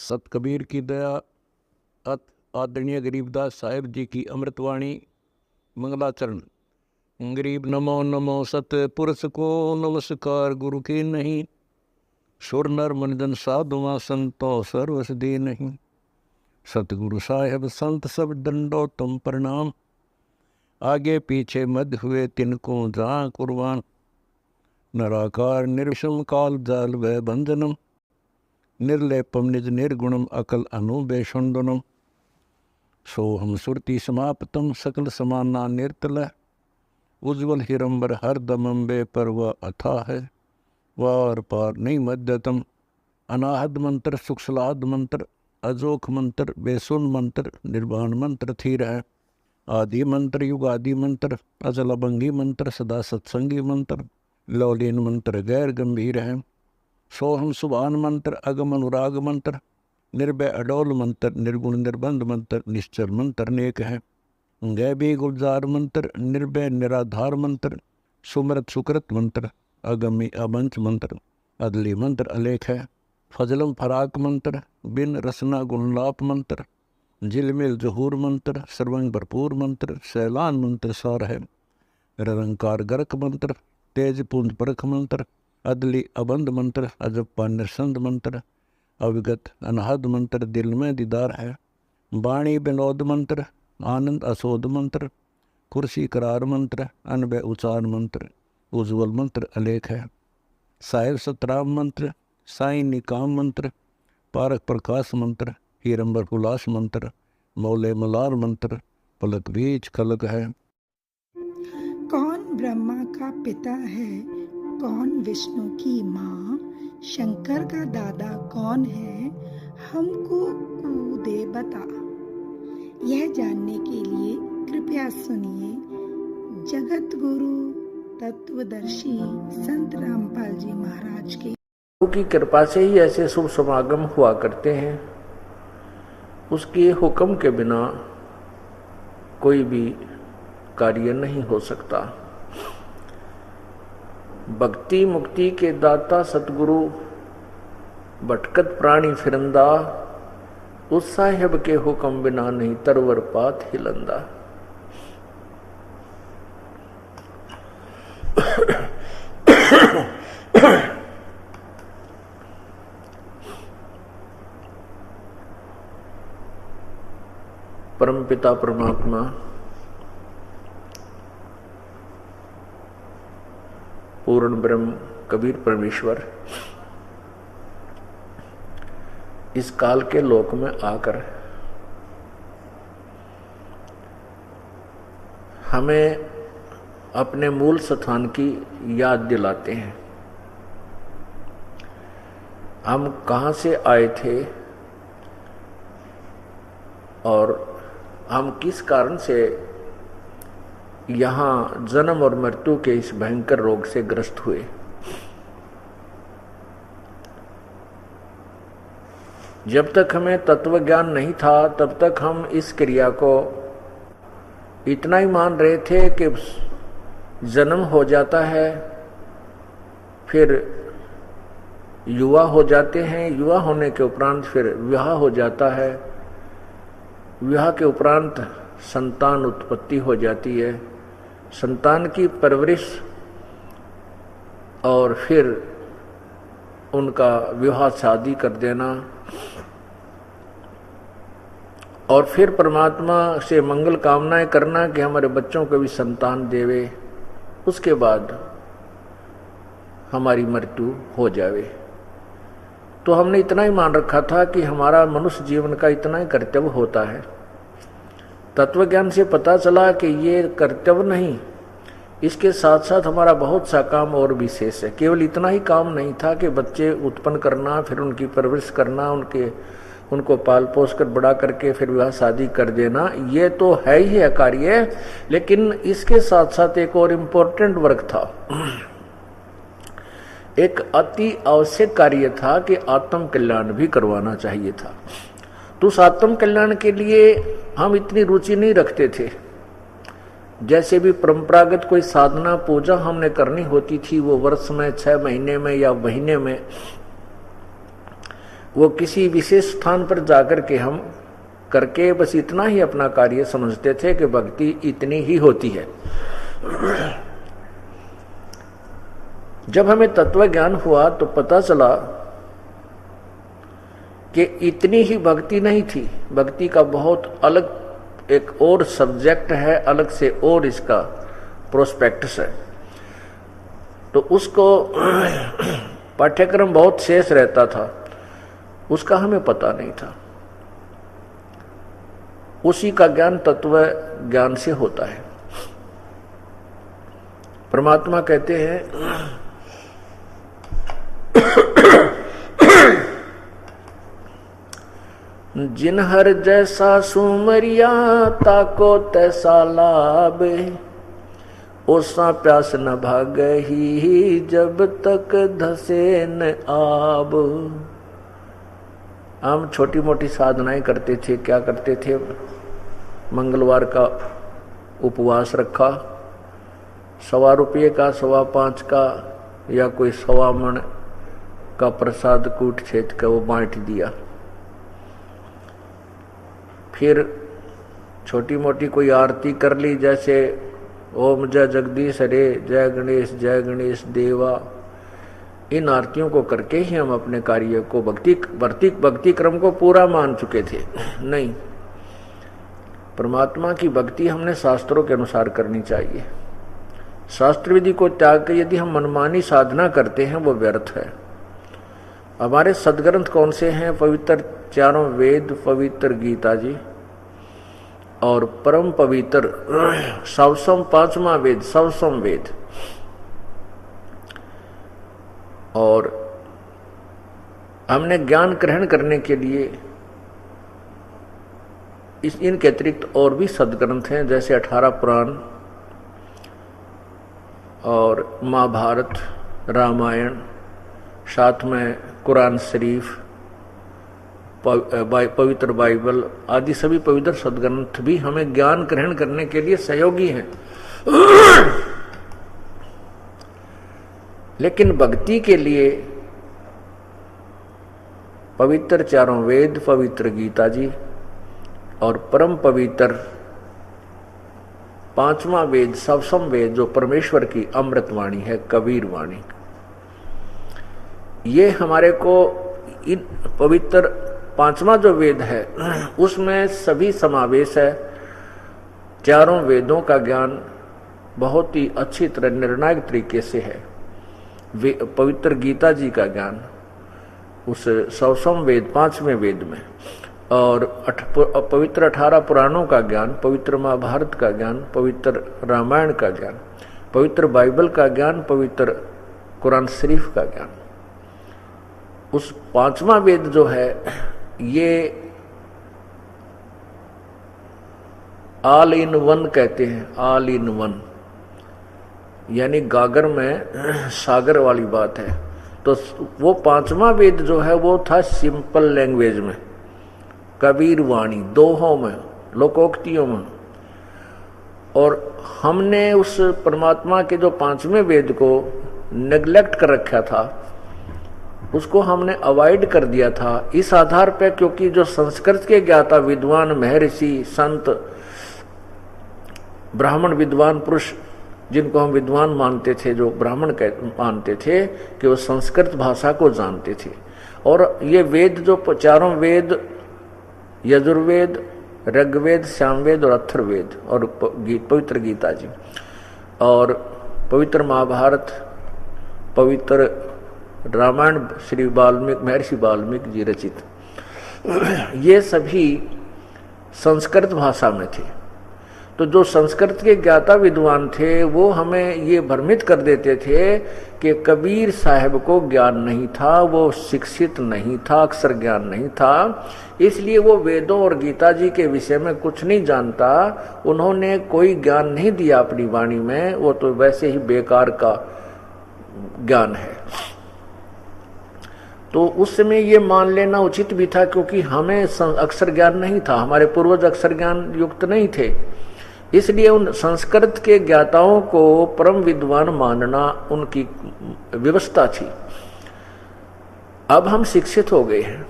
सत कबीर की दया अत आदरणीय गरीबदास साहिब जी की अमृतवाणी मंगलाचरण। गरीब नमो नमो सत पुरुष को नमस्कार गुरु की नहीं, सुर नर मनजन साधुआ संतो सर्वस दी नहीं। सतगुरु साहेब संत सब दंडो तुम प्रणाम, आगे पीछे मध्य हुए तिनको जहाँ कुर्बान। नराकार निर्विषम काल जाल व बंधनम, निर्लेपम निज निर्गुणम अकल अनुबेषुंडनम। सोहम सुरति समाप्तम सकल समाना निर्तल, उज्ज्वल हिरंबर हर दमम बे पर वह अथा है। वार पार नहीं मध्यतम, अनाहद मंत्र सुखसलाद मंत्र, अजोख मंत्र बेसुन मंत्र, निर्वाण मंत्र थीर है। आदि मंत्र युगादि मंत्र, अजल अभंगी मंत्र, सदा सत्संगी मंत्र, लौलीन मंत्र गैर गंभीर है। सोहम सुभान मंत्र, अगम अनुराग मंत्र, निर्भय अडोल मंत्र, निर्गुण निर्बंध मंत्र, निश्चल मंत्र नेक है। गैबी गुलजार मंत्र, निर्भय निराधार मंत्र, सुमृत सुकृत मंत्र, अगमी अबंच मंत्र, अदली मंत्र अलेख है। फजलम फराक मंत्र, बिन रसना गुणलाप मंत्र, झिलमिल जहूर मंत्र, सर्वंग भरपूर मंत्र, सैलान मंत्र सार है। निरंकार गर्क मंत्र, तेज पुंज परख मंत्र, अदली अबंध मंत्र, अजप्पा निरसंद मंत्र, अविगत अनहद मंत्र, दिल में दीदार है। वाणी विनोद मंत्र, आनंद असोद मंत्र, कुर्सी करार मंत्र, अनबय उचार मंत्र, उज्ज्वल मंत्र अलेख है। साहिब सतराम मंत्र, साईं निकाम मंत्र, पारक प्रकाश मंत्र, हीरंबर पुलास मंत्र, मौले मलार मंत्र, पलक बीच खलक है। कौन ब्रह्मा का पिता है, कौन विष्णु की माँ, शंकर का दादा कौन है, हमको कूदे बता। यह जानने के लिए कृपया सुनिए जगत गुरु तत्वदर्शी संत रामपाल जी महाराज के। की कृपा से ही ऐसे शुभ समागम हुआ करते हैं। उसके हुक्म के बिना कोई भी कार्य नहीं हो सकता। भक्ति मुक्ति के दाता सतगुरु, भटकत प्राणी फिरंदा, उस साहेब के हुक्म बिना नहीं तरवर पात हिलंदा। परम पिता परमात्मा पूर्ण ब्रह्म कबीर परमेश्वर इस काल के लोक में आकर हमें अपने मूल स्थान की याद दिलाते हैं। हम कहाँ से आए थे और हम किस कारण से यहाँ जन्म और मृत्यु के इस भयंकर रोग से ग्रस्त हुए। जब तक हमें तत्व ज्ञान नहीं था तब तक हम इस क्रिया को इतना ही मान रहे थे कि जन्म हो जाता है, फिर युवा हो जाते हैं, युवा होने के उपरांत फिर विवाह हो जाता है, विवाह के उपरांत संतान उत्पत्ति हो जाती है, संतान की परवरिश और फिर उनका विवाह शादी कर देना और फिर परमात्मा से मंगल कामनाएं करना कि हमारे बच्चों को भी संतान देवे, उसके बाद हमारी मृत्यु हो जावे। तो हमने इतना ही मान रखा था कि हमारा मनुष्य जीवन का इतना ही कर्तव्य होता है। तत्वज्ञान से पता चला कि ये कर्तव्य नहीं, इसके साथ साथ हमारा बहुत सा काम और विशेष है। केवल इतना ही काम नहीं था कि बच्चे उत्पन्न करना, फिर उनकी परवरिश करना, उनको पाल पोस कर बड़ा करके फिर विवाह शादी कर देना, ये तो है ही है कार्य, लेकिन इसके साथ साथ एक और इम्पोर्टेंट वर्क था, एक अति आवश्यक कार्य था कि आत्म कल्याण भी करवाना चाहिए था। तो उस आत्म कल्याण के लिए हम इतनी रुचि नहीं रखते थे। जैसे भी परंपरागत कोई साधना पूजा हमने करनी होती थी, वो वर्ष में 6 महीने में या महीने में वो किसी विशेष स्थान पर जाकर के हम करके बस इतना ही अपना कार्य समझते थे कि भक्ति इतनी ही होती है। जब हमें तत्व ज्ञान हुआ तो पता चला कि इतनी ही भक्ति नहीं थी, भक्ति का बहुत अलग एक और सब्जेक्ट है, अलग से और इसका प्रोस्पेक्टस है। तो उसको पाठ्यक्रम बहुत शेष रहता था, उसका हमें पता नहीं था। उसी का ज्ञान तत्व ज्ञान से होता है। परमात्मा कहते हैं जिन हर जैसा सुमरिया ताको तैसा लाभ, ओसा प्यास न भागही जब तक धसे न आब। हम छोटी मोटी साधनाएं करते थे, क्या करते थे, मंगलवार का उपवास रखा, 1.25 रुपये का, 5.25 का या कोई 1.25 मन का प्रसाद कूट छेद का वो बांट दिया। फिर छोटी मोटी कोई आरती कर ली, जैसे ओम जय जगदीश हरे, जय गणेश देवा। इन आरतियों को करके ही हम अपने कार्य को भक्ति क्रम को पूरा मान चुके थे। नहीं, परमात्मा की भक्ति हमने शास्त्रों के अनुसार करनी चाहिए। शास्त्र विधि को त्याग कर यदि हम मनमानी साधना करते हैं वो व्यर्थ है। हमारे सदग्रंथ कौन से हैं? पवित्र 4 वेद, पवित्र गीता जी, और परम पवित्र सवसम 5वां वेद, सवसम वेद। और हमने ज्ञान ग्रहण करने के लिए इनके अतिरिक्त और भी सदग्रंथ हैं, जैसे 18 पुराण और महाभारत, रामायण, साथ में कुरान शरीफ, पवित्र बाइबल आदि सभी पवित्र सदग्रंथ भी हमें ज्ञान ग्रहण करने के लिए सहयोगी हैं। लेकिन भक्ति के लिए पवित्र 4 वेद, पवित्र गीता जी और परम पवित्र 5वां वेद, सवसम वेद, जो परमेश्वर की अमृत वाणी है, कबीर वाणी, ये हमारे को इन पवित्र 5वां जो वेद है उसमें सभी समावेश है। 4 वेदों का ज्ञान बहुत ही अच्छी तरह निर्णायक तरीके से है। पवित्र गीता जी का ज्ञान उस सवसम वेद 5वें वेद में, और पवित्र 18 पुराणों का ज्ञान, पवित्र महाभारत का ज्ञान, पवित्र रामायण का ज्ञान, पवित्र बाइबल का ज्ञान, पवित्र कुरान शरीफ का ज्ञान। उस 5वां वेद जो है ये ऑल इन वन कहते हैं, ऑल इन वन, यानी गागर में सागर वाली बात है। तो वो 5वां वेद जो है वो था सिंपल लैंग्वेज में, कबीर वाणी, दोहों में, लोकोक्तियों में। और हमने उस परमात्मा के जो 5वें वेद को नेग्लेक्ट कर रखा था, उसको हमने अवॉइड कर दिया था इस आधार पर, क्योंकि जो संस्कृत के ज्ञाता विद्वान, महर्षि, संत, ब्राह्मण विद्वान पुरुष, जिनको हम विद्वान मानते थे, जो ब्राह्मण मानते थे, कि वो संस्कृत भाषा को जानते थे। और ये वेद जो 4 वेद, यजुर्वेद, ऋग्वेद, सामवेद और अथर्ववेद, और पवित्र गीता जी और पवित्र महाभारत, पवित्र रामायण, श्री वाल्मीकि, महर्षि वाल्मीकि जी रचित, ये सभी संस्कृत भाषा में थे। तो जो संस्कृत के ज्ञाता विद्वान थे वो हमें ये भ्रमित कर देते थे कि कबीर साहब को ज्ञान नहीं था, वो शिक्षित नहीं था, अक्षर ज्ञान नहीं था, इसलिए वो वेदों और गीता जी के विषय में कुछ नहीं जानता, उन्होंने कोई ज्ञान नहीं दिया अपनी वाणी में, वो तो वैसे ही बेकार का ज्ञान है। तो उस समय ये मान लेना उचित भी था, क्योंकि हमें अक्षर ज्ञान नहीं था, हमारे पूर्वज अक्षर ज्ञान युक्त नहीं थे, इसलिए उन संस्कृत के ज्ञाताओं को परम विद्वान मानना उनकी व्यवस्था थी। अब हम शिक्षित हो गए हैं,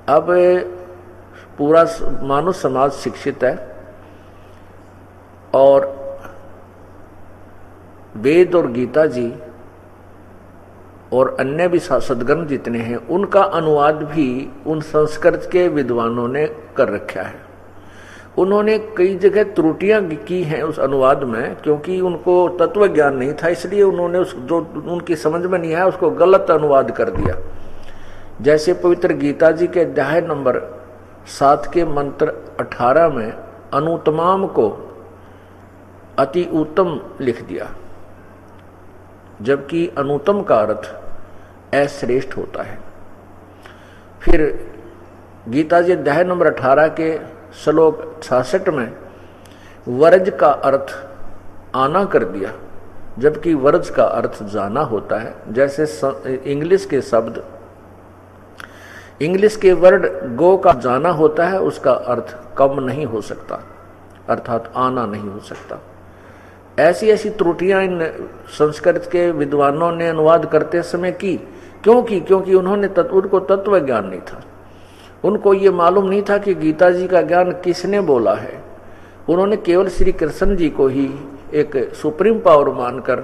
अब पूरा मानव समाज शिक्षित है और वेद और गीता जी और अन्य भी सद्ग्रंथ जितने हैं उनका अनुवाद भी उन संस्कृत के विद्वानों ने कर रखा है। उन्होंने कई जगह त्रुटियां की हैं उस अनुवाद में, क्योंकि उनको तत्व ज्ञान नहीं था, इसलिए उन्होंने उस जो उनकी समझ में नहीं आया उसको गलत अनुवाद कर दिया। जैसे पवित्र गीता जी के अध्याय नंबर 7 के मंत्र 18 में अनुत्तमाम को अति उत्तम लिख दिया, जबकि अनुत्तम का अर्थ अश्रेष्ठ होता है। फिर गीता जी अध्याय नंबर 18 के श्लोक 66 में वर्ज का अर्थ आना कर दिया, जबकि वर्ज का अर्थ जाना होता है। जैसे इंग्लिश के वर्ड गो का जाना होता है, उसका अर्थ कम नहीं हो सकता, अर्थात आना नहीं हो सकता। ऐसी ऐसी त्रुटियां इन संस्कृत के विद्वानों ने अनुवाद करते समय की। क्योंकि उन्होंने उनको तत्व ज्ञान नहीं था, उनको ये मालूम नहीं था कि गीता जी का ज्ञान किसने बोला है। उन्होंने केवल श्री कृष्ण जी को ही एक सुप्रीम पावर मानकर,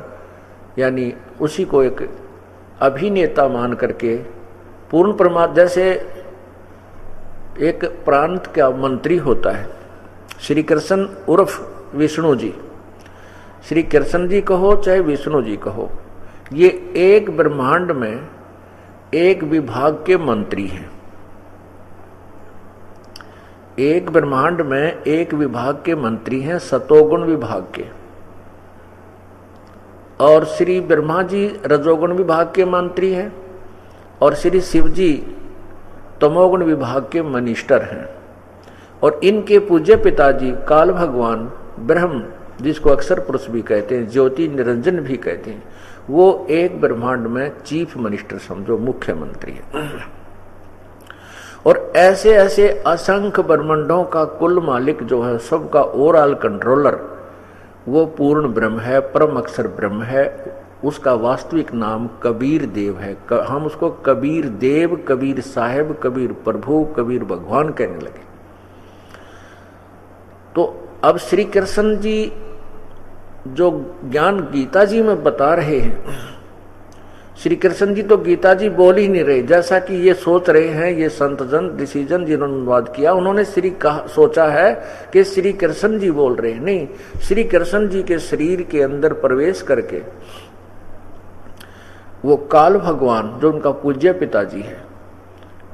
यानी उसी को एक अभिनेता मान करके पूर्ण परमात्मा, जैसे एक प्रांत का मंत्री होता है श्री कृष्ण उर्फ विष्णु जी, श्री कृष्ण जी कहो चाहे विष्णु जी कहो, ये एक ब्रह्मांड में एक विभाग के मंत्री हैं। एक ब्रह्मांड में एक विभाग के मंत्री हैं, सतोगुण विभाग के, और श्री ब्रह्मा जी रजोगुण विभाग के मंत्री हैं और श्री शिव जी तमोगुण विभाग के मिनिस्टर हैं। और इनके पूज्य पिताजी काल भगवान ब्रह्म, जिसको अक्षर पुरुष भी कहते हैं, ज्योति निरंजन भी कहते हैं, वो एक ब्रह्मांड में चीफ मिनिस्टर समझो, मुख्यमंत्री है। और ऐसे ऐसे असंख्य ब्रह्मांडों का कुल मालिक जो है, सबका ओवरऑल कंट्रोलर, वो पूर्ण ब्रह्म है, परम अक्षर ब्रह्म है। उसका वास्तविक नाम कबीर देव है। हम उसको कबीर देव, कबीर साहेब, कबीर प्रभु, कबीर भगवान कहने लगे। तो अब श्री कृष्ण जी जो ज्ञान गीता जी में बता रहे हैं, श्री कृष्ण जी तो गीता जी बोल ही नहीं रहे, जैसा कि ये सोच रहे हैं ये संतजन ऋषिजन जिन्होंने अनुवाद किया, उन्होंने सोचा है कि श्री कृष्ण जी बोल रहे हैं। नहीं, श्री कृष्ण जी के शरीर के अंदर प्रवेश करके वो काल भगवान जो उनका पूज्य पिताजी है,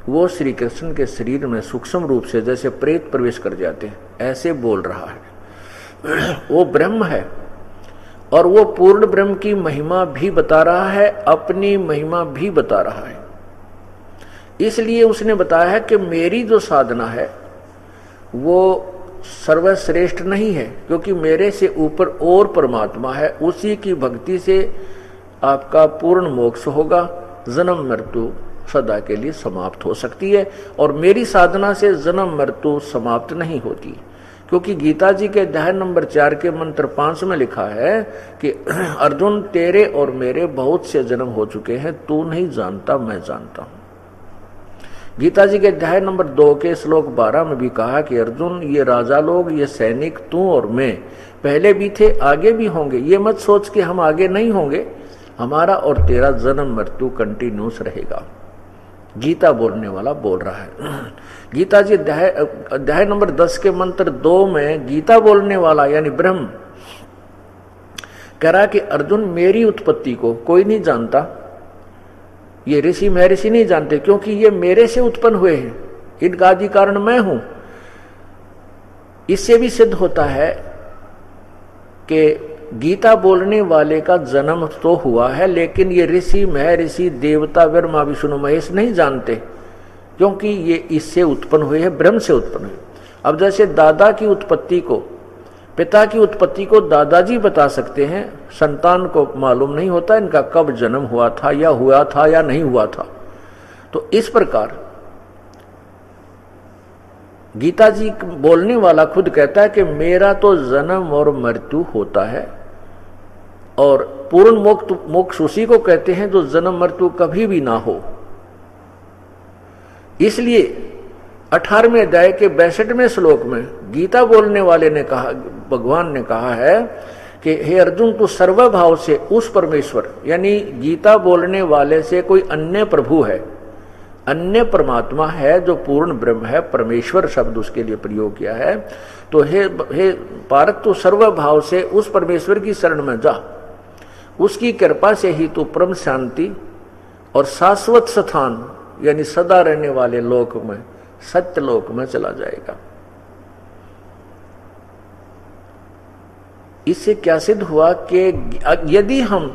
वो श्री कृष्ण के शरीर में सूक्ष्म रूप से जैसे प्रेत प्रवेश कर जाते हैं, ऐसे बोल रहा है। वो ब्रह्म है और वो पूर्ण ब्रह्म की महिमा भी बता रहा है, अपनी महिमा भी बता रहा है। इसलिए उसने बताया है कि मेरी जो साधना है वो सर्वश्रेष्ठ नहीं है, क्योंकि मेरे से ऊपर और परमात्मा है, उसी की भक्ति से आपका पूर्ण मोक्ष होगा, जन्म मृत्यु सदा के लिए समाप्त हो सकती है। और मेरी साधना से जन्म मृत्यु समाप्त नहीं होती, क्योंकि गीता जी के अध्याय नंबर 4 के मंत्र 5 में लिखा है कि अर्जुन तेरे और मेरे बहुत से जन्म हो चुके हैं, तू नहीं जानता, मैं जानता हूं। गीता जी के अध्याय नंबर 2 के श्लोक 12 में भी कहा कि अर्जुन ये राजा लोग, ये सैनिक, तू और मैं पहले भी थे, आगे भी होंगे। ये मत सोच कि हम आगे नहीं होंगे, हमारा और तेरा जन्म मृत्यु कंटिन्यूस रहेगा। गीता बोलने वाला बोल रहा है। गीता जी अध्याय नंबर 10 के मंत्र 2 में गीता बोलने वाला यानी ब्रह्म कह रहा कि अर्जुन मेरी उत्पत्ति को कोई नहीं जानता, ये ऋषि महर्षि नहीं जानते, क्योंकि ये मेरे से उत्पन्न हुए हैं, इनका आदि कारण मैं हूं। इससे भी सिद्ध होता है कि गीता बोलने वाले का जन्म तो हुआ है, लेकिन ये ऋषि महर्षि देवता ब्रह्मा विष्णु महेश नहीं जानते, क्योंकि ये इससे उत्पन्न हुए हैं, ब्रह्म से उत्पन्न हुए। अब जैसे दादा की उत्पत्ति को, पिता की उत्पत्ति को दादाजी बता सकते हैं, संतान को मालूम नहीं होता इनका कब जन्म हुआ था या नहीं हुआ था। तो इस प्रकार गीता जी बोलने वाला खुद कहता है कि मेरा तो जन्म और मृत्यु होता है, और पूर्ण मोक्ष उसी को कहते हैं जो जन्म मृत्यु कभी भी ना हो। इसलिए 18वें अध्याय के 62वें श्लोक में गीता बोलने वाले ने कहा, भगवान ने कहा है कि हे अर्जुन, तू सर्वभाव से उस परमेश्वर, यानी गीता बोलने वाले से कोई अन्य प्रभु है, अन्य परमात्मा है जो पूर्ण ब्रह्म है, परमेश्वर शब्द उसके लिए प्रयोग किया है। तो हे पार्थ, तू सर्वभाव से उस परमेश्वर की शरण में जा, उसकी कृपा से ही तू परम शांति और शाश्वत स्थान यानी सदा रहने वाले लोक में, सत्य लोक में चला जाएगा। इससे क्या सिद्ध हुआ कि यदि हम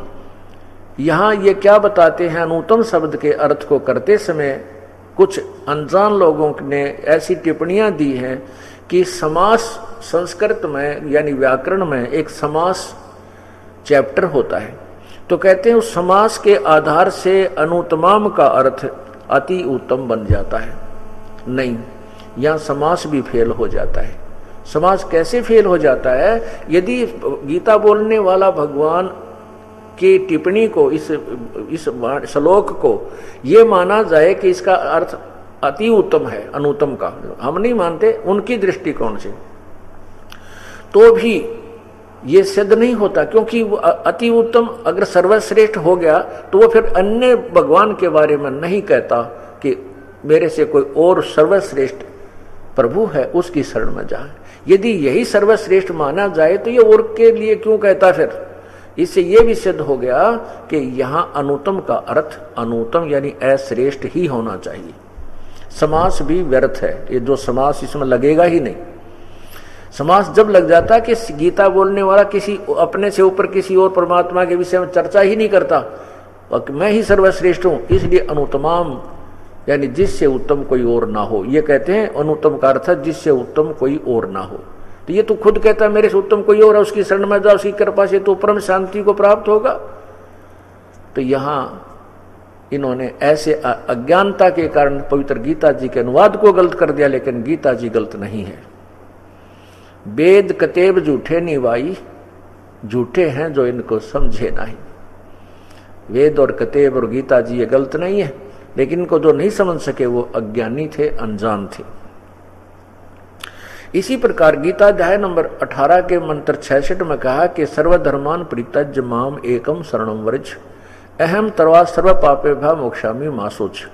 यहां ये क्या बताते हैं, अनुत्तम शब्द के अर्थ को करते समय कुछ अनजान लोगों ने ऐसी टिप्पणियां दी हैं कि समास संस्कृत में यानी व्याकरण में एक समास चैप्टर होता है, तो कहते हैं उस समास के आधार से अनुत्तम का अर्थ अति उत्तम बन जाता है। नहीं, यहां समास भी फेल हो जाता है। समास कैसे फेल हो जाता है? यदि गीता बोलने वाला भगवान की टिप्पणी को, इस श्लोक को ये माना जाए कि इसका अर्थ अति उत्तम है, अनुत्तम का हम नहीं मानते उनकी दृष्टिकोण से, तो भी ये सिद्ध नहीं होता, क्योंकि वो अति उत्तम अगर सर्वश्रेष्ठ हो गया तो वो फिर अन्य भगवान के बारे में नहीं कहता कि मेरे से कोई और सर्वश्रेष्ठ प्रभु है, उसकी शरण में जाए। यदि यही सर्वश्रेष्ठ माना जाए तो ये और के लिए क्यों कहता फिर? इससे यह भी सिद्ध हो गया कि यहां अनुत्तम का अर्थ अनुत्तम यानी अश्रेष्ठ ही होना चाहिए। समास भी व्यर्थ है, ये जो समास इसमें लगेगा ही नहीं। समास जब लग जाता कि गीता बोलने वाला किसी अपने से ऊपर किसी और परमात्मा के विषय में चर्चा ही नहीं करता और मैं ही सर्वश्रेष्ठ हूं, इसलिए अनुत्तम यानी जिससे उत्तम कोई और ना हो, ये कहते हैं अनुत्तम का अर्थ है जिससे उत्तम कोई और ना हो। तो ये तो खुद कहता है मेरे से उत्तम कोई और है, उसकी शरण में जाओ, उसकी कृपा से तो परम शांति को प्राप्त होगा। तो यहां इन्होंने ऐसे अज्ञानता के कारण पवित्र गीता जी के अनुवाद को गलत कर दिया, लेकिन गीता जी गलत नहीं है। वेद कतेब झूठे निवाई, झूठे हैं जो इनको समझे नहीं। वेद और कतेब और गीता जी ये गलत नहीं है, लेकिन इनको जो नहीं समझ सके वो अज्ञानी थे, अनजान थे। इसी प्रकार गीता अध्याय नंबर 18 के मंत्र 66 में कहा कि सर्वधर्मान परित्यज्य माम एकम शरणम व्रज अहम तर्वा सर्व पापे भा मोक्षामि मा सोच।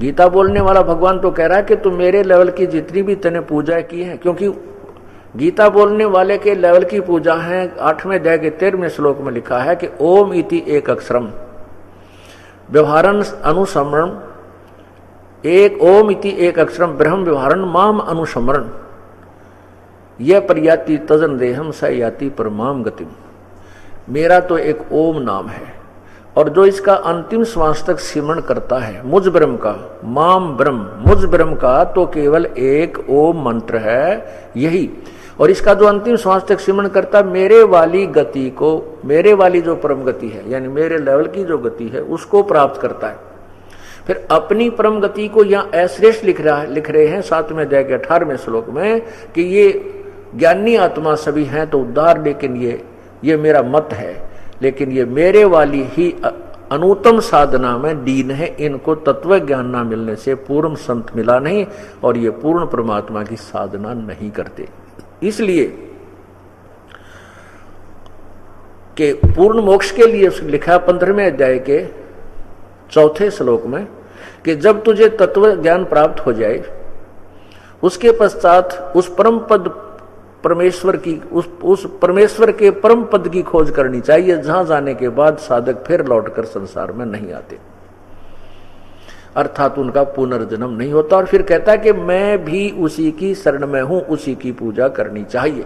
गीता बोलने वाला भगवान तो कह रहा है कि तू मेरे लेवल की जितनी भी तूने पूजा की है, क्योंकि गीता बोलने वाले के लेवल की पूजा है। 8वें अध्याय के 13वें श्लोक में लिखा है कि ओम इति एक अक्षरम व्यवहारन अनुसमरण, एक ओम इति एक अक्षरम ब्रह्म व्यवहारन माम अनुसमरण यह पर्याति तजन देहम स याति परमाम गतिम। मेरा तो एक ओम नाम है और जो इसका अंतिम श्वास तक सिमरण करता है मुझ ब्रह्म का, माम ब्रह्म, मुझ ब्रह्म का तो केवल एक ओम मंत्र है यही, और इसका जो अंतिम श्वास तक सिमरण करता मेरे वाली गति को, मेरे वाली जो परम गति है यानी मेरे लेवल की जो गति है उसको प्राप्त करता है। फिर अपनी परम गति को यहाँ अश्रेष्ठ लिख रहे हैं 7वें अध्याय के 18वें श्लोक में कि ये ज्ञानी आत्मा सभी हैं तो उद्धार, लेकिन ये मेरा मत है, लेकिन ये मेरे वाली ही अनुत्तम साधना में दीन है। इनको तत्व ज्ञान ना मिलने से पूर्ण संत मिला नहीं और ये पूर्ण परमात्मा की साधना नहीं करते। इसलिए कि पूर्ण मोक्ष के लिए लिखा 15वें अध्याय के 4 श्लोक में कि जब तुझे तत्व ज्ञान प्राप्त हो जाए उसके पश्चात उस परम पद परमेश्वर की, उस परमेश्वर के परम पद की खोज करनी चाहिए, जहां जाने के बाद साधक फिर लौटकर संसार में नहीं आते, अर्थात उनका पुनर्जन्म नहीं होता। और फिर कहता है कि मैं भी उसी की शरण में हूं, उसी की पूजा करनी चाहिए।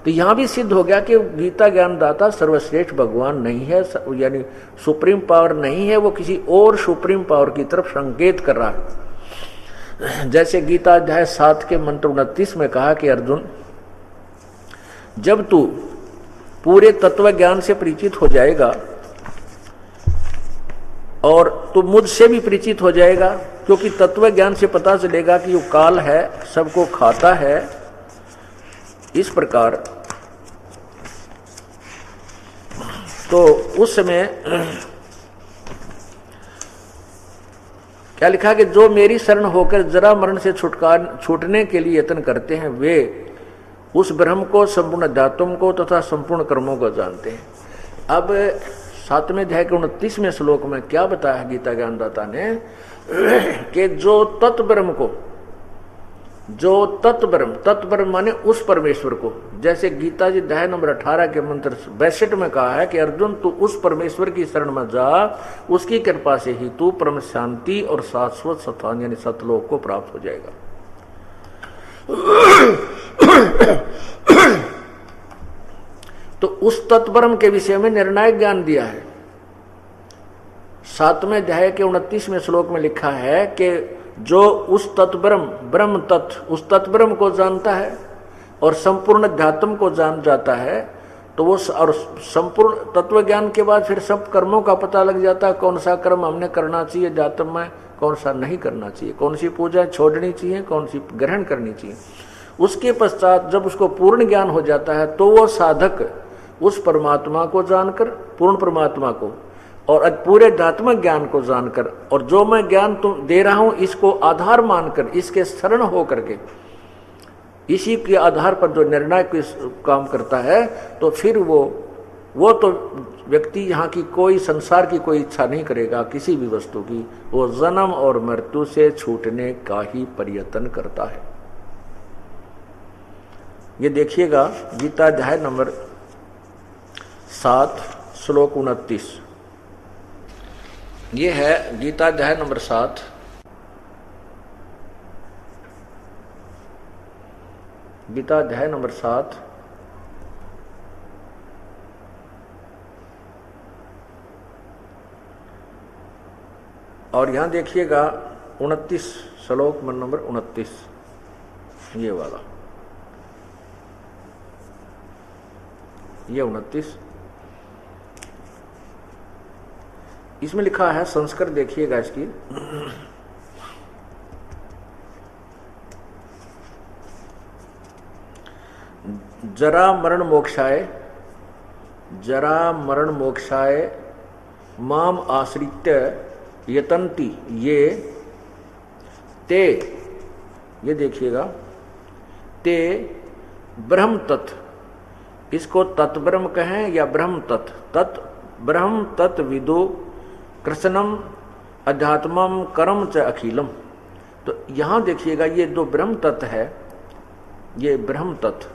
तो यहां भी सिद्ध हो गया कि गीता ज्ञानदाता सर्वश्रेष्ठ भगवान नहीं है, यानी सुप्रीम पावर नहीं है, वो किसी और सुप्रीम पावर की तरफ संकेत कर रहा है। जैसे गीता अध्याय 7 के मंत्र 29 में कहा कि अर्जुन, जब तू पूरे तत्व ज्ञान से परिचित हो जाएगा और तू मुझसे भी परिचित हो जाएगा, क्योंकि तत्व ज्ञान से पता चलेगा कि वो काल है, सबको खाता है, इस प्रकार तो उस समय क्या लिखा कि जो मेरी शरण होकर जरा मरण से छूटने के लिए यत्न करते हैं वे उस ब्रह्म को, संपूर्ण अध्यात्म को तथा संपूर्ण कर्मों को जानते हैं। अब 7वें अध्याय के 29वें श्लोक में क्या बताया गीता ज्ञानदाता ने कि जो तत्ब्रह्म को, जो तत्ब्रह्म माने उस परमेश्वर को, जैसे गीता जी अध्याय नंबर 18 के मंत्र 62 में कहा है कि अर्जुन तू उस परमेश्वर की शरण में जा, उसकी कृपा से ही तू परम शांति और शाश्वत स्थान यानी सतलोक को प्राप्त हो जाएगा। तो उस तत्ब्रह्म के विषय में निर्णायक ज्ञान दिया है। 7वें अध्याय के 29वें श्लोक में लिखा है कि जो उस तत्ब्रह्म, ब्रह्म तत्व, उस तत्ब्रह्म को जानता है और संपूर्ण अध्यात्म को जान जाता है, तो वो और संपूर्ण तत्व ज्ञान के बाद फिर सब कर्मों का पता लग जाता है, कौन सा कर्म हमने करना चाहिए अध्यात्म में, कौन सा नहीं करना चाहिए, कौन सी पूजा छोड़नी चाहिए, कौन सी ग्रहण करनी चाहिए। उसके पश्चात जब उसको पूर्ण ज्ञान हो जाता है तो वो साधक उस परमात्मा को जानकर, पूर्ण परमात्मा को और पूरे अध्यात्मिक ज्ञान को जानकर, और जो मैं ज्ञान तुम दे रहा हूं इसको आधार मानकर, इसके शरण हो करके, इसी के आधार पर जो निर्णय काम करता है, तो फिर वो तो व्यक्ति यहाँ की कोई, संसार की कोई इच्छा नहीं करेगा किसी भी वस्तु की, वो जन्म और मृत्यु से छूटने का ही प्रयत्न करता है। ये देखिएगा गीता अध्याय नंबर 7 श्लोक 29, ये है गीता अध्याय नंबर 7 गीता अध्याय नंबर 7 और यहां देखिएगा 29 श्लोक नंबर 29, ये वाला, ये 29, इसमें लिखा है, संस्कृत देखिएगा इसकी, जरा मरण मोक्षाय माम आश्रित्य यतन्ति ये ते, ये देखिएगा, ते ब्रह्म तत्, इसको तत्ब्रह्म कहें या ब्रह्म तत्, तत् ब्रह्म तत् विदो कृष्णम अध्यात्मम कर्म च अखिलम। तो यहां देखिएगा ये दो ब्रह्म तत्व है, ये ब्रह्म तत्व,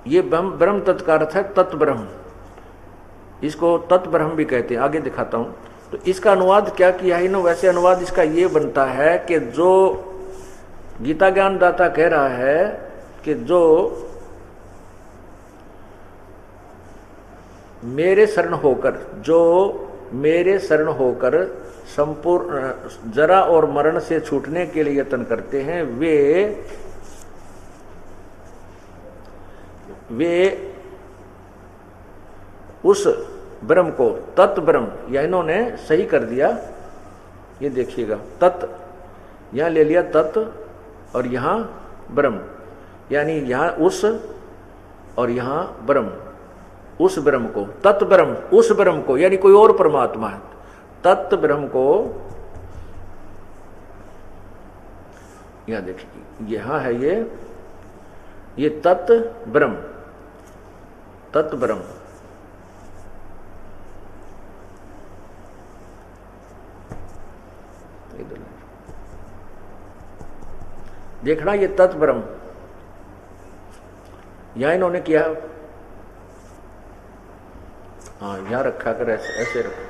ये ब्रह्म तत्व का अर्थ है तत्व ब्रह्म, इसको तत्व ब्रह्म भी कहते हैं। आगे दिखाता हूं। तो इसका अनुवाद क्या किया है इन्होंने, वैसे अनुवाद इसका ये बनता है कि जो गीता ज्ञान दाता कह रहा है कि जो मेरे शरण होकर संपूर्ण जरा और मरण से छूटने के लिए यत्न करते हैं, वे उस ब्रह्म को, तत् ब्रह्म, या इन्होंने सही कर दिया, ये देखिएगा, तत् यहां ले लिया तत् और यहां ब्रह्म, यानी यहां उस और यहां ब्रह्म, उस ब्रह्म को, तत् ब्रह्म, उस ब्रह्म को, यानी कोई और परमात्मा है, तत् ब्रह्म को, यहां देखिए यहां है ये तत् ब्रह्म, तत् ब्रह्म, देखना ये तत् ब्रह्म, यहां इन्होंने किया, हाँ यहां रखा कर ऐसे रखो,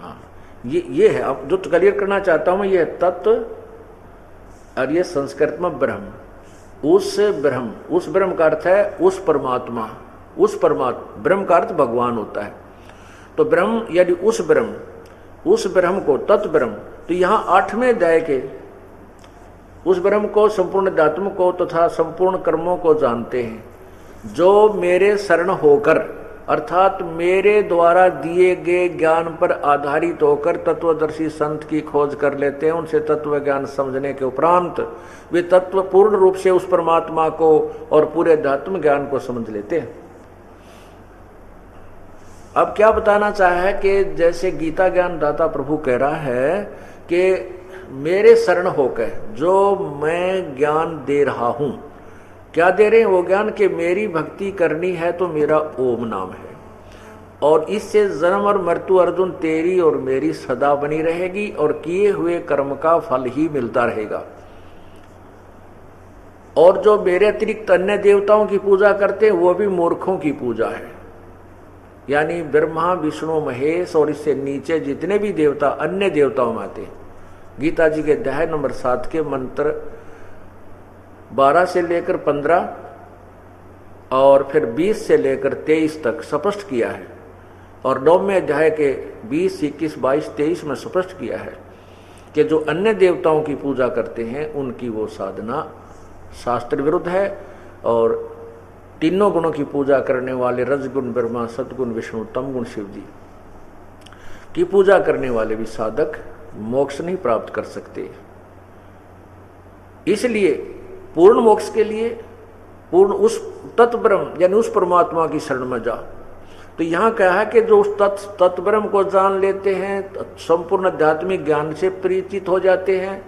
हाँ ये है। अब जो क्लियर करना चाहता हूं मैं, ये तत्व और ये संस्कृत में ब्रह्म, उस ब्रह्म का अर्थ है उस परमात्मा, ब्रह्म का अर्थ भगवान होता है। तो ब्रह्म यदि उस ब्रह्म को, तत् ब्रह्म, तो यहां 8वें अध्याय के उस ब्रह्म को, संपूर्ण अध्यात्म को तथा संपूर्ण कर्मों को जानते हैं, जो मेरे शरण होकर, अर्थात मेरे द्वारा दिए गए ज्ञान पर आधारित होकर तत्वदर्शी संत की खोज कर लेते हैं। उनसे तत्व ज्ञान समझने के उपरांत वे तत्व पूर्ण रूप से उस परमात्मा को और पूरे अध्यात्म ज्ञान को समझ लेते हैं। अब क्या बताना चाहा है कि जैसे गीता ज्ञान दाता प्रभु कह रहा है कि मेरे शरण होकर जो मैं ज्ञान दे रहा हूं, क्या दे रहे हैं वो ज्ञान कि मेरी भक्ति करनी है तो मेरा ओम नाम है, और इससे जन्म और मृत्यु अर्जुन तेरी और मेरी सदा बनी रहेगी और किए हुए कर्म का फल ही मिलता रहेगा। और जो मेरे अतिरिक्त अन्य देवताओं की पूजा करते हैं वो भी मूर्खों की पूजा है, यानी ब्रह्मा विष्णु महेश और इससे नीचे जितने भी देवता अन्य देवताओं में आते हैं। गीता जी के अध्याय नंबर 7 के मंत्र 12 से लेकर 15 और फिर 20 से लेकर 23 तक स्पष्ट किया है, और 9वें अध्याय के 20, 21, 22, 23 में स्पष्ट किया है कि जो अन्य देवताओं की पूजा करते हैं उनकी वो साधना शास्त्र विरुद्ध है, और तीनों गुणों की पूजा करने वाले रजगुण ब्रह्मा, सतगुण विष्णु, तमगुण शिव जी की पूजा करने वाले भी साधक मोक्ष नहीं प्राप्त कर सकते। इसलिए पूर्ण मोक्ष के लिए पूर्ण उस तत्व ब्रह्म यानी उस परमात्मा की शरण में जा। तो यहां क्या है कि जो उस तत्व ब्रह्म को जान लेते हैं, संपूर्ण आध्यात्मिक ज्ञान से परिचित हो जाते हैं,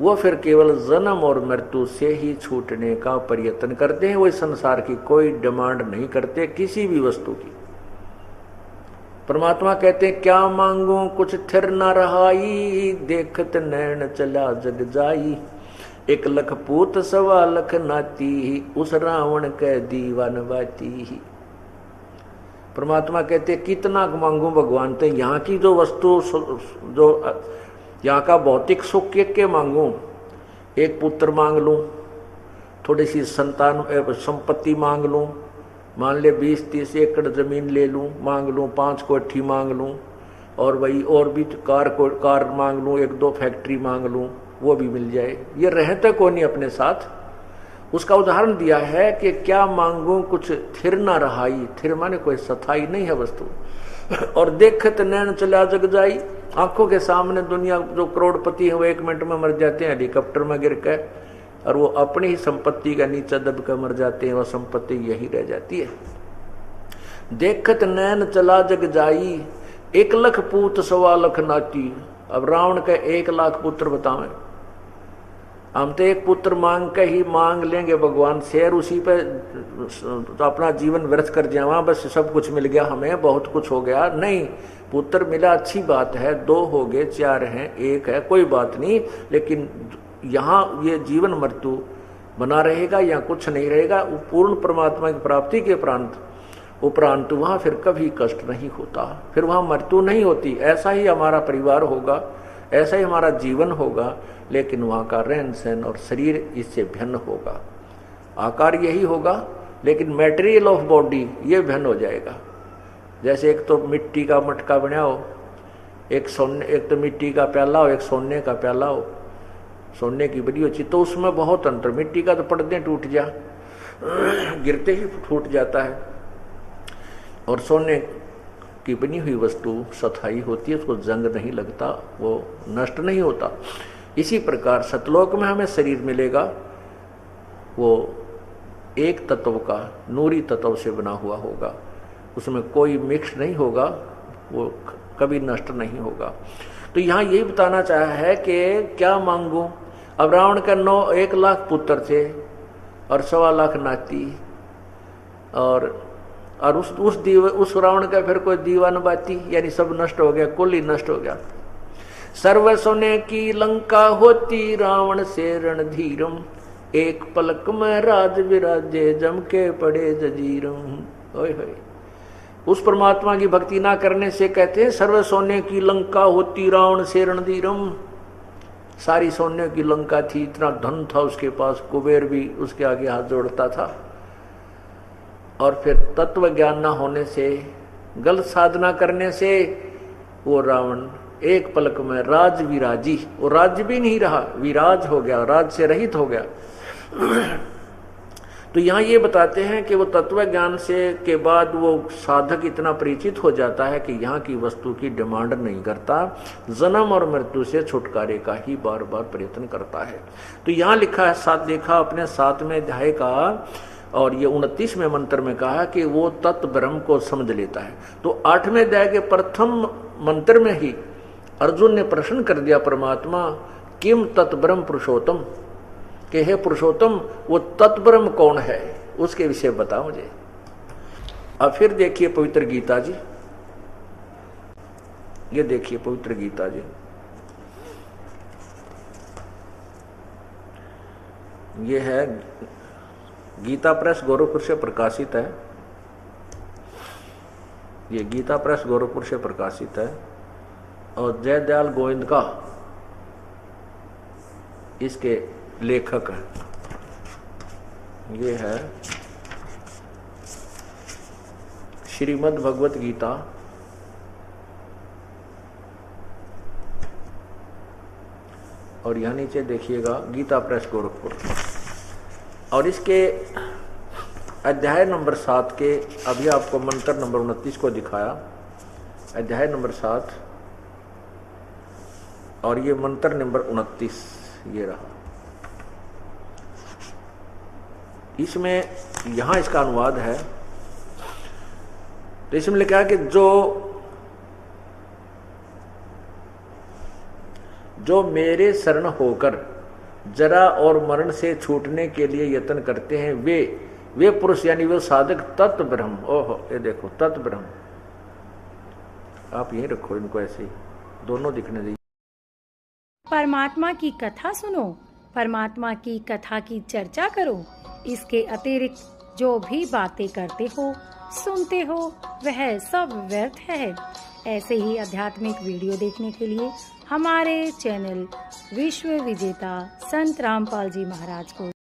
वो फिर केवल जन्म और मृत्यु से ही छूटने का प्रयत्न करते हैं। वो इस संसार की कोई डिमांड नहीं करते किसी भी वस्तु की। परमात्मा कहते हैं क्या मांगू कुछ थिर न रहाई, देखत नैन चला जग जाई, 1 लाख पूत 1.25 लाख नाती, उस रावण के दीवान बाती। परमात्मा कहते कितना मांगू भगवान, तो यहाँ की जो वस्तु जो यहाँ का भौतिक सुख के मांगू, 1 पुत्र मांग लूं, थोड़ी सी संतान संपत्ति मांग लूं, मान ले 20-30 एकड़ जमीन ले लूं मांग लूं, 5 कोठी मांग लूं, और वही और भी कार मांग लूं, 1-2 फैक्ट्री मांग लूं, वो भी मिल जाए। ये रहता कौन नहीं अपने साथ। उसका उदाहरण दिया है कि क्या मांगू कुछ थिर ना रहाई, थिर माने कोई स्थायी नहीं है वस्तु, और देखत नैन चला जग जाई, आंखों के सामने दुनिया जो करोड़पति है वो 1 मिनट में मर जाते हैं हेलीकॉप्टर में गिर कर, और वो अपनी ही संपत्ति का नीचा दब कर मर जाते हैं, वो संपत्ति यही रह जाती है। देखत नैन चला जग जाई, 1 लाख पूत 1.25 लाख नाती। अब रावण का 1 लाख पुत्र बतावें, हम तो 1 पुत्र मांग के ही मांग लेंगे भगवान से, और उसी पे तो अपना जीवन व्यर्थ कर जावा, बस सब कुछ मिल गया हमें, बहुत कुछ हो गया। नहीं, पुत्र मिला अच्छी बात है, 2 हो गए, 4 हैं, 1 है, कोई बात नहीं, लेकिन यहाँ ये जीवन मृत्यु बना रहेगा या कुछ नहीं रहेगा। पूर्ण परमात्मा की प्राप्ति के उपरांत वहाँ फिर कभी कष्ट नहीं होता, फिर वहाँ मृत्यु नहीं होती। ऐसा ही हमारा परिवार होगा, ऐसा ही हमारा जीवन होगा, लेकिन वहाँ का रहन सहन और शरीर इससे भिन्न होगा। आकार यही होगा, लेकिन मटेरियल ऑफ बॉडी ये भिन्न हो जाएगा। जैसे एक तो मिट्टी का मटका बनाओ, एक तो मिट्टी का प्याला हो, एक सोने का प्याला हो, सोने की बनी हो चीज, तो उसमें बहुत अंतर। मिट्टी का तो पड़ते टूट जा, गिरते ही फूट जाता है, और सोने की बनी हुई वस्तु स्थायी होती है, उसको जंग नहीं लगता, वो नष्ट नहीं होता। इसी प्रकार सतलोक में हमें शरीर मिलेगा, वो एक तत्व का नूरी तत्व से बना हुआ होगा, उसमें कोई मिक्स नहीं होगा, वो कभी नष्ट नहीं होगा। तो यहाँ यही बताना चाहा है कि क्या मांगू। अब रावण का 1 लाख पुत्र थे और 1.25 लाख नाती, और उस रावण का फिर कोई दीवान बाती, यानी सब नष्ट हो गया, कुल ही नष्ट हो गया। सर्व सोने की लंका होती, रावण से रणधीरम, 1 पलक में राज विराजे, जम के पड़े जजीरम। ओए होए, उस परमात्मा की भक्ति ना करने से कहते हैं सर्व सोने की लंका होती, रावण से रणधीरम। सारी सोने की लंका थी, इतना धन था उसके पास, कुबेर भी उसके आगे हाथ जोड़ता था। और फिर तत्व ज्ञान ना होने से, गलत साधना करने से वो रावण 1 पलक में राज विराजी, वो राज्य भी नहीं रहा, विराज हो गया, राज से रहित हो गया। तो यहाँ ये बताते हैं कि वो तत्व ज्ञान से के बाद वो साधक इतना परिचित हो जाता है कि यहाँ की वस्तु की डिमांड नहीं करता, जन्म और मृत्यु से छुटकारे का ही बार बार प्रयत्न करता है। तो यहाँ लिखा है, देखा अपने 7वें अध्याय का और ये 29वें मंत्र में कहा कि वो तत्व ब्रह्म को समझ लेता है। तो 8वें अध्याय के प्रथम मंत्र में ही अर्जुन ने प्रश्न कर दिया परमात्मा किम तत् ब्रह्म पुरुषोत्तम, कि हे पुरुषोत्तम वो तत् ब्रह्म कौन है, उसके विषय बता मुझे। अब फिर देखिए पवित्र गीता जी, ये देखिए पवित्र गीता जी, ये है गीता प्रेस गोरखपुर से प्रकाशित है, ये गीता प्रेस गोरखपुर से प्रकाशित है और जयदयाल गोविंद का इसके लेखक हैं। ये है श्रीमद् भगवत गीता और यहाँ नीचे देखिएगा गीता प्रेस गोरखपुर और इसके अध्याय नंबर 7 के अभी आपको मंत्र नंबर 29 को दिखाया, अध्याय नंबर 7 और ये मंत्र नंबर 29 ये रहा। इसमें यहां इसका अनुवाद है, तो इसमें लिखा कि जो मेरे शरण होकर जरा और मरण से छूटने के लिए यत्न करते हैं वे पुरुष यानी वे साधक तत् ब्रह्म, ओहो ये देखो तत् ब्रह्म, आप यहीं रखो इनको ऐसे ही दोनों दिखने दीजिए। परमात्मा की कथा सुनो, परमात्मा की कथा की चर्चा करो। इसके अतिरिक्त जो भी बातें करते हो सुनते हो वह सब व्यर्थ है। ऐसे ही आध्यात्मिक वीडियो देखने के लिए हमारे चैनल विश्व विजेता संत रामपाल जी महाराज को